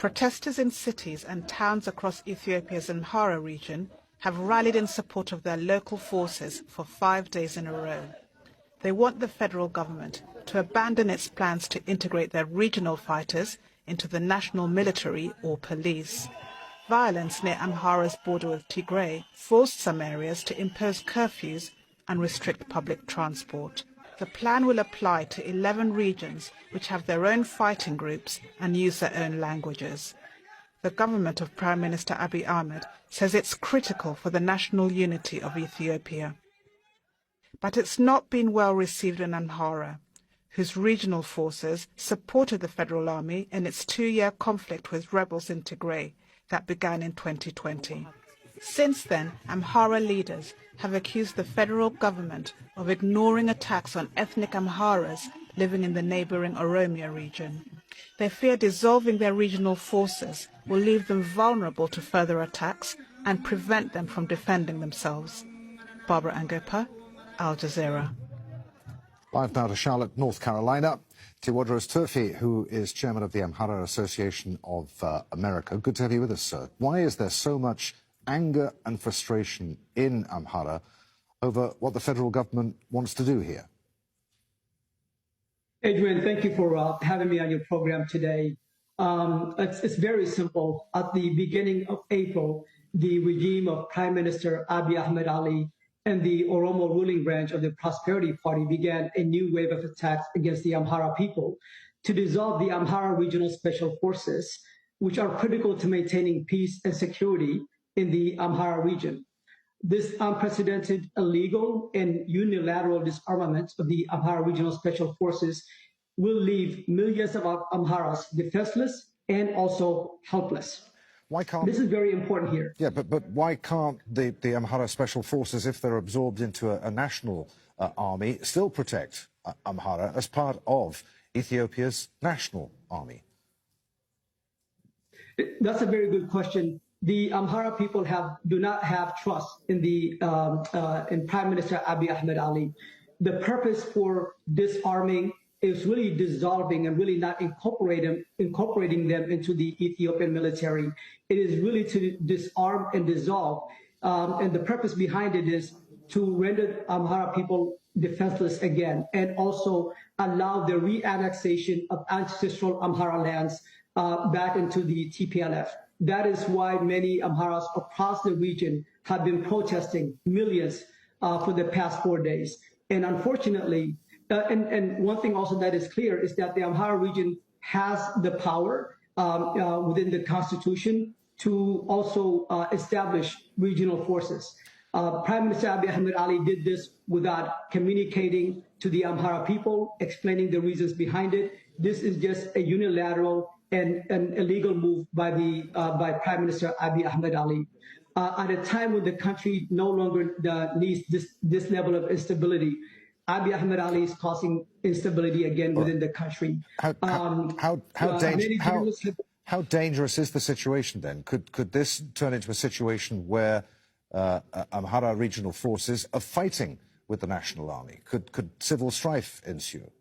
Protesters in cities and towns across Ethiopia's Amhara region have rallied in support of their local forces for 5 days in a row. They want the federal government to abandon its plans to integrate their regional fighters into the national military or police. Violence near Amhara's border with Tigray forced some areas to impose curfews and restrict public transport. The plan will apply to 11 regions which have their own fighting groups and use their own languages. The government of Prime Minister Abiy Ahmed says it's critical for the national unity of Ethiopia. But it's not been well received in Amhara, whose regional forces supported the federal army in its 2-year conflict with rebels in Tigray that began in 2020. Since then, Amhara leaders have accused the federal government of ignoring attacks on ethnic Amharas living in the neighboring Oromia region. They fear dissolving their regional forces will leave them vulnerable to further attacks and prevent them from defending themselves. Barbara Angopa, Al Jazeera. Live now to Charlotte, North Carolina, Tewodros Turfy, who is chairman of the Amhara Association of America. Good to have you with us, sir. Why is there so much anger and frustration in Amhara over what the federal government wants to do here? Adrian, thank you for having me on your program today. It's very simple. At the beginning of April, the regime of Prime Minister Abiy Ahmed Ali and the Oromo ruling branch of the Prosperity Party began a new wave of attacks against the Amhara people to dissolve the Amhara Regional Special Forces, which are critical to maintaining peace and security in the Amhara region. This unprecedented, illegal, and unilateral disarmament of the Amhara Regional Special Forces will leave millions of Amharas defenseless and also helpless. Why can't... This is very important here. Yeah, but why can't the Amhara Special Forces, if they're absorbed into a national army, still protect Amhara as part of Ethiopia's national army? That's a very good question. The Amhara people do not have trust in in Prime Minister Abiy Ahmed Ali. The purpose for disarming is really dissolving and really not incorporating them into the Ethiopian military. It is really to disarm and dissolve. And the purpose behind it is to render Amhara people defenseless again and also allow the re-annexation of ancestral Amhara lands back into the TPLF. That is why many Amharas across the region have been protesting, millions, for the past 4 days. And unfortunately, and one thing also that is clear is that the Amhara region has the power within the constitution to also establish regional forces. Prime Minister Abiy Ahmed Ali did this without communicating to the Amhara people, explaining the reasons behind it. This is just a unilateral and an illegal move by Prime Minister Abiy Ahmed Ali. At a time when the country no longer needs this level of instability, Abiy Ahmed Ali is causing instability again within the country. How dangerous is the situation then? Could this turn into a situation where Amhara regional forces are fighting with the national army? Could civil strife ensue?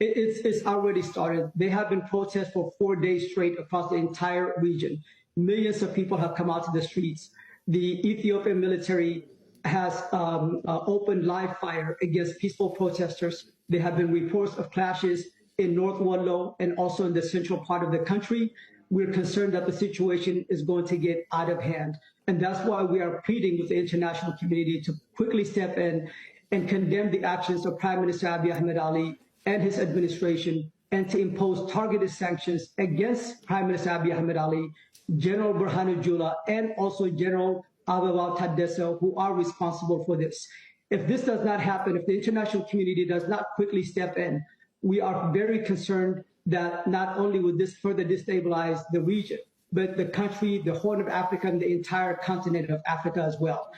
It's already started. They have been protests for 4 days straight across the entire region. Millions of people have come out to the streets. The Ethiopian military has opened live fire against peaceful protesters. There have been reports of clashes in North Wollo and also in the central part of the country. We're concerned that the situation is going to get out of hand. And that's why we are pleading with the international community to quickly step in and condemn the actions of Prime Minister Abiy Ahmed Ali and his administration, and to impose targeted sanctions against Prime Minister Abiy Ahmed Ali, General Burhanu Jula, and also General Ababaw Tadeso, who are responsible for this. If this does not happen, if the international community does not quickly step in, we are very concerned that not only would this further destabilize the region, but the country, the Horn of Africa, and the entire continent of Africa as well.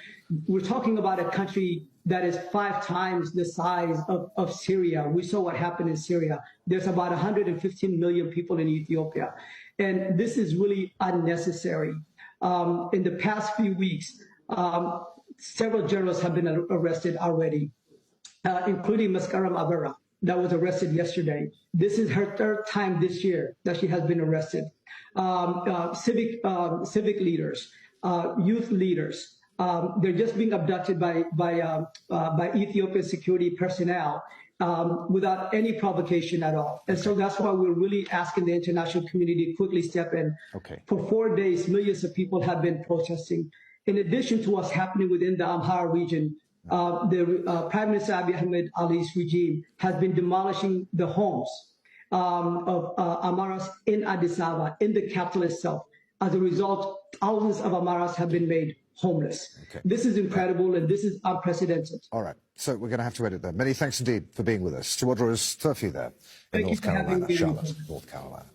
We're talking about a country that is 5 times the size of Syria. We saw what happened in Syria. There's about 115 million people in Ethiopia. And this is really unnecessary. In the past few weeks, several generals have been arrested already, including Maskaram Abara. that was arrested yesterday. This is her third time this year that she has been arrested. Civic leaders, youth leaders, they're just being abducted by Ethiopian security personnel without any provocation at all. And so that's why we're really asking the international community to quickly step in. Okay. For 4 days, millions of people have been protesting. In addition to what's happening within the Amhara region, the Prime Minister Abiy Ahmed Ali's regime has been demolishing the homes of Amaras in Addis Ababa, in the capital itself. As a result, thousands of Amaras have been made homeless. Okay. This is incredible, and this is unprecedented. All right. So we're going to have to edit there. Many thanks indeed for being with us. Chiwodros Turfy there in Thank you North for having Carolina, me. Charlotte, North Carolina.